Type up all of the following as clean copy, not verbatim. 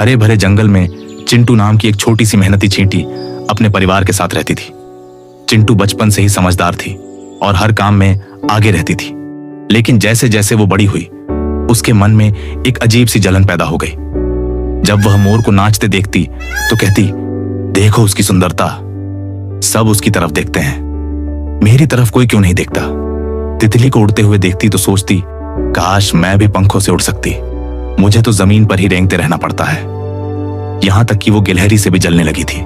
हरे भरे जंगल में चिंटू नाम की एक छोटी सी मेहनती चींटी अपने परिवार के साथ रहती थी। चिंटू बचपन से ही समझदार थी और हर काम में आगे रहती थी। लेकिन जैसे जैसे वो बड़ी हुई, उसके मन में एक अजीब सी जलन पैदा हो गई। जब वह मोर को नाचते देखती तो कहती, देखो उसकी सुंदरता, सब उसकी तरफ देखते हैं, मेरी तरफ कोई क्यों नहीं देखता। तितली को उड़ते हुए देखती तो सोचती, काश मैं भी पंखों से उड़ सकती, मुझे तो जमीन पर ही रेंगते रहना पड़ता है। यहां तक कि वो गिलहरी से भी जलने लगी थी,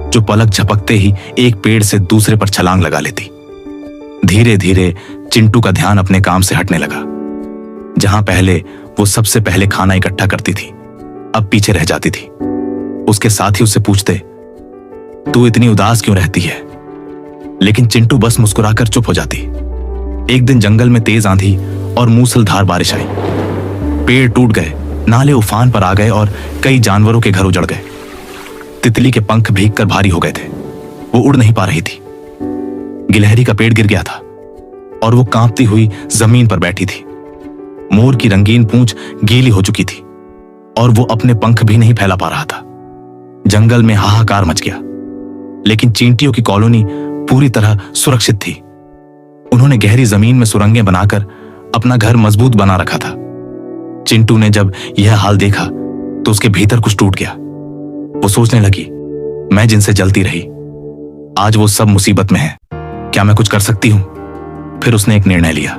जो पलक झपकते ही एक पेड़ से दूसरे पर छलांग लगा लेती। धीरे धीरे चिंटू का ध्यान अपने काम से हटने लगा। जहां पहले वो सबसे पहले खाना इकट्ठा करती थी, अब पीछे रह जाती थी। उसके साथी उससे पूछते, तू इतनी उदास क्यों रहती है? लेकिन चिंटू बस मुस्कुराकर चुप हो जाती। एक दिन जंगल में तेज आंधी और मूसलधार बारिश आई। पेड़ टूट गए, नाले उफान पर आ गए और कई जानवरों के घर उजड़ गए। तितली के पंख भीगकर भारी हो गए थे, वो उड़ नहीं पा रही थी। गिलहरी का पेड़ गिर गया था और वो कांपती हुई जमीन पर बैठी थी। मोर की रंगीन पूंछ गीली हो चुकी थी और वो अपने पंख भी नहीं फैला पा रहा था। जंगल में हाहाकार मच गया, लेकिन चींटियों की कॉलोनी पूरी तरह सुरक्षित थी। उन्होंने गहरी जमीन में सुरंगें बनाकर अपना घर मजबूत बना रखा था। चिंटू ने जब यह हाल देखा तो उसके भीतर कुछ टूट गया। वो सोचने लगी, मैं जिनसे जलती रही, आज वो सब मुसीबत में है, क्या मैं कुछ कर सकती हूं? फिर उसने एक निर्णय लिया।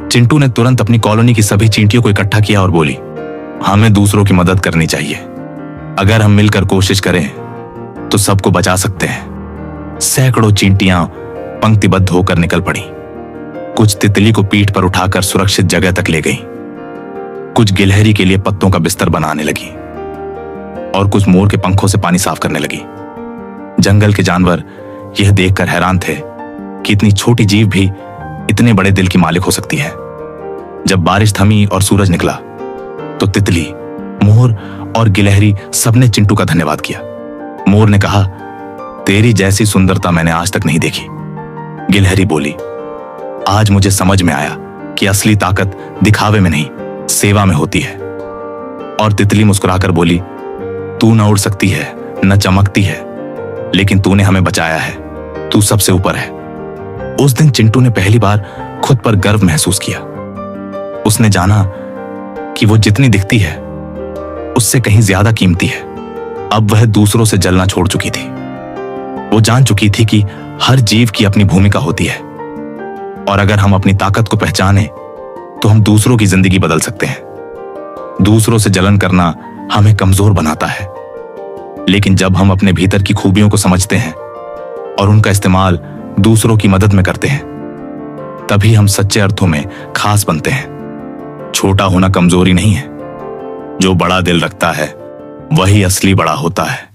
चिंटू ने तुरंत अपनी कॉलोनी की सभी चींटियों को इकट्ठा किया और बोली, हमें दूसरों की मदद करनी चाहिए। अगर हम मिलकर कोशिश करें तो सबको बचा सकते हैं। सैकड़ों चींटियां पंक्तिबद्ध होकर निकल पड़ी। कुछ तितली को पीठ पर उठाकर सुरक्षित जगह तक ले गई, कुछ गिलहरी के लिए पत्तों का बिस्तर बनाने लगी और कुछ मोर के पंखों से पानी साफ करने लगी। जंगल के जानवर यह देखकर हैरान थे कि इतनी छोटी जीव भी इतने बड़े दिल की मालिक हो सकती है। जब बारिश थमी और सूरज निकला तो तितली, मोर और गिलहरी सबने चिंटू का धन्यवाद किया। मोर ने कहा, तेरी जैसी सुंदरता मैंने आज तक नहीं देखी। गिलहरी बोली, आज मुझे समझ में आया कि असली ताकत दिखावे में नहीं, सेवा में होती है। और तितली मुस्कुराकर बोली, तू न उड़ सकती है, न चमकती है, लेकिन तूने हमें बचाया है, तू सबसे ऊपर है। उस दिन चिंटू ने पहली बार खुद पर गर्व महसूस किया। उसने जाना कि वो जितनी दिखती है उससे कहीं ज्यादा कीमती है। अब वह दूसरों से जलना छोड़ चुकी थी। वो जान चुकी थी कि हर जीव की अपनी भूमिका होती है और अगर हम अपनी ताकत को पहचाने तो हम दूसरों की जिंदगी बदल सकते हैं। दूसरों से जलन करना हमें कमजोर बनाता है, लेकिन जब हम अपने भीतर की खूबियों को समझते हैं और उनका इस्तेमाल दूसरों की मदद में करते हैं, तभी हम सच्चे अर्थों में खास बनते हैं। छोटा होना कमजोरी नहीं है, जो बड़ा दिल रखता है वही असली बड़ा होता है।